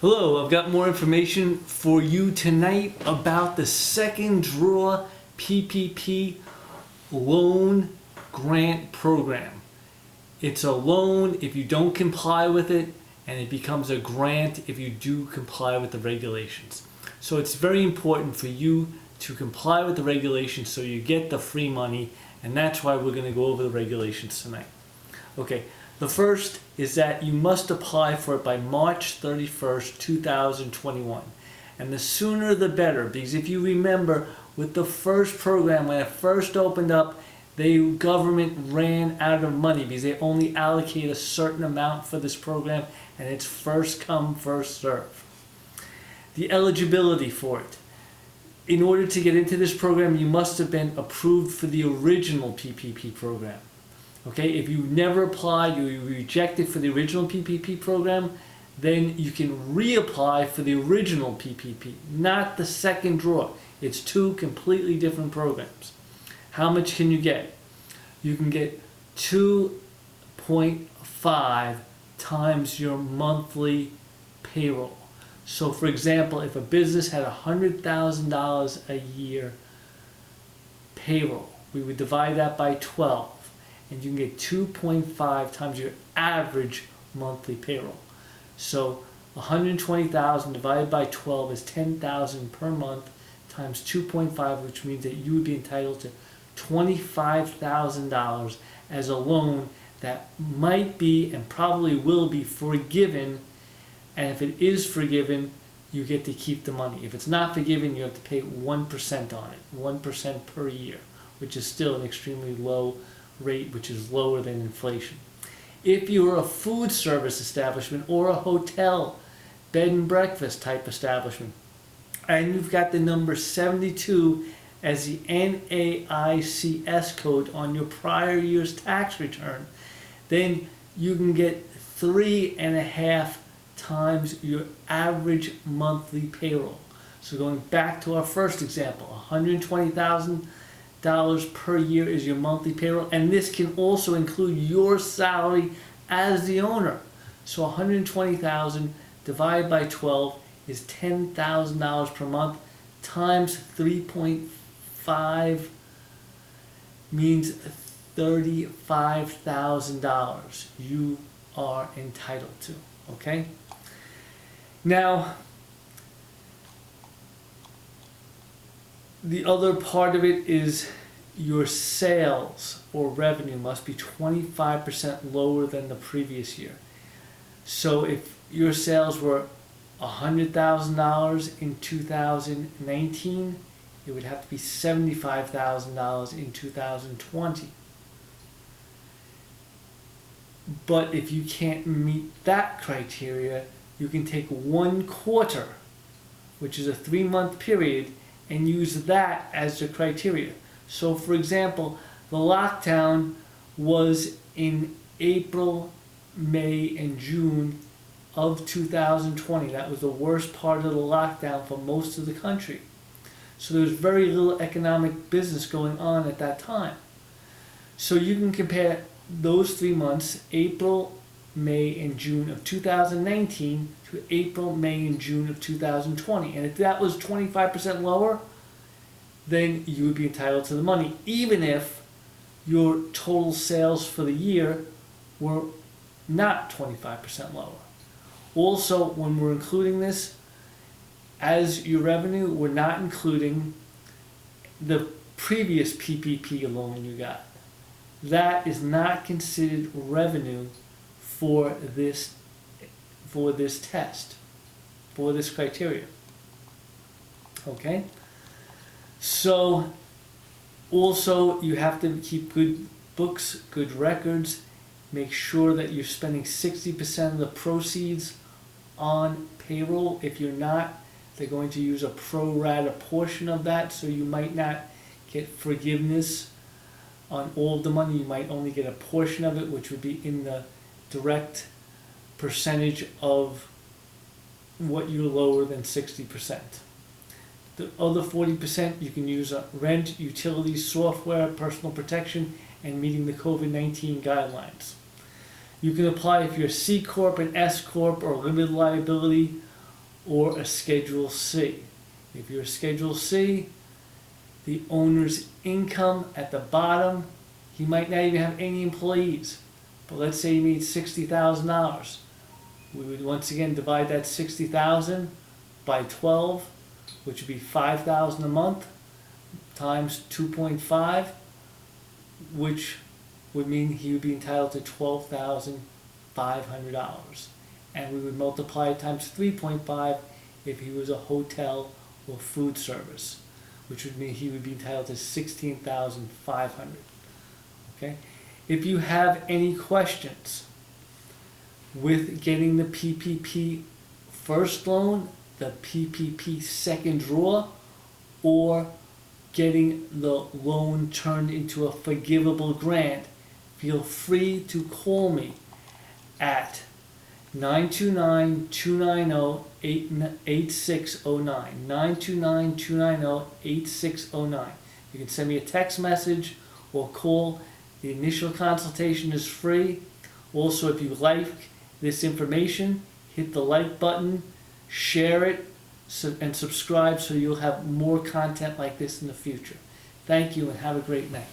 Hello, I've got more information for you tonight about the Second Draw PPP Loan Grant Program. It's a loan if you don't comply with it, and it becomes a grant if you do comply with the regulations. So it's very important for you to comply with the regulations so you get the free money, and that's why we're going to go over the regulations tonight. Okay. The first is that you must apply for it by March 31st, 2021. And the sooner the better, because if you remember with the first program, when it first opened up, the government ran out of money because they only allocate a certain amount for this program, and it's first come, first serve. The eligibility for it. In order to get into this program, you must have been approved for the original PPP program. Okay, if you never applied, you rejected for the original PPP program, then you can reapply for the original PPP, not the second draw. It's two completely different programs. How much can you get? You can get 2.5 times your monthly payroll. So for example, if a business had $100,000 a year payroll, we would divide that by 12. And you can get 2.5 times your average monthly payroll. So 120,000 divided by 12 is 10,000 per month times 2.5, which means that you would be entitled to $25,000 as a loan that might be and probably will be forgiven. And if it is forgiven, you get to keep the money. If it's not forgiven, you have to pay 1% on it, 1% per year, which is still an extremely low rate, which is lower than inflation. If you're a food service establishment or a hotel, bed and breakfast type establishment, and you've got the number 72 as the NAICS code on your prior year's tax return, then you can get 3.5 times your average monthly payroll. So going back to our first example, $120,000 per year is your monthly payroll, and this can also include your salary as the owner. So $120,000 divided by 12 is $10,000 per month times 3.5 means $35,000 you are entitled to. Okay? Now, the other part of it is your sales or revenue must be 25% lower than the previous year. So if your sales were $100,000 in 2019, it would have to be $75,000 in 2020. But if you can't meet that criteria, you can take 1 quarter, which is a 3-month period, and use that as the criteria. So for example, the lockdown was in April, May, and June of 2020. That was the worst part of the lockdown for most of the country. So there was very little economic business going on at that time. So you can compare those 3 months, April, May, and June of 2019 to April, May, and June of 2020. And if that was 25% lower, then you would be entitled to the money, even if your total sales for the year were not 25% lower. Also, when we're including this as your revenue, we're not including the previous PPP loan you got. That is not considered revenue for this test, for this criteria. Okay? So also you have to keep good books, good records, make sure that you're spending 60% of the proceeds on payroll. If you're not, they're going to use a pro rata portion of that, so you might not get forgiveness on all of the money. You might only get a portion of it, which would be in the direct percentage of what you're lower than 60%. The other 40% you can use rent, utilities, software, personal protection, and meeting the COVID-19 guidelines. You can apply if you're a C Corp, an S Corp, or limited liability, or a Schedule C. If you're a Schedule C, the owner's income at the bottom, he might not even have any employees, but let's say he made $60,000. We would once again divide that 60,000 by 12, which would be 5,000 a month, times 2.5, which would mean he would be entitled to $12,500. And we would multiply it times 3.5 if he was a hotel or food service, which would mean he would be entitled to $16,500. Okay? If you have any questions with getting the PPP first loan, the PPP second draw, or getting the loan turned into a forgivable grant, feel free to call me at 929-290-8609. 929-290-8609. You can send me a text message or call. The initial consultation is free. Also, if you like this information, hit the like button, share it, and subscribe so you'll have more content like this in the future. Thank you and have a great night.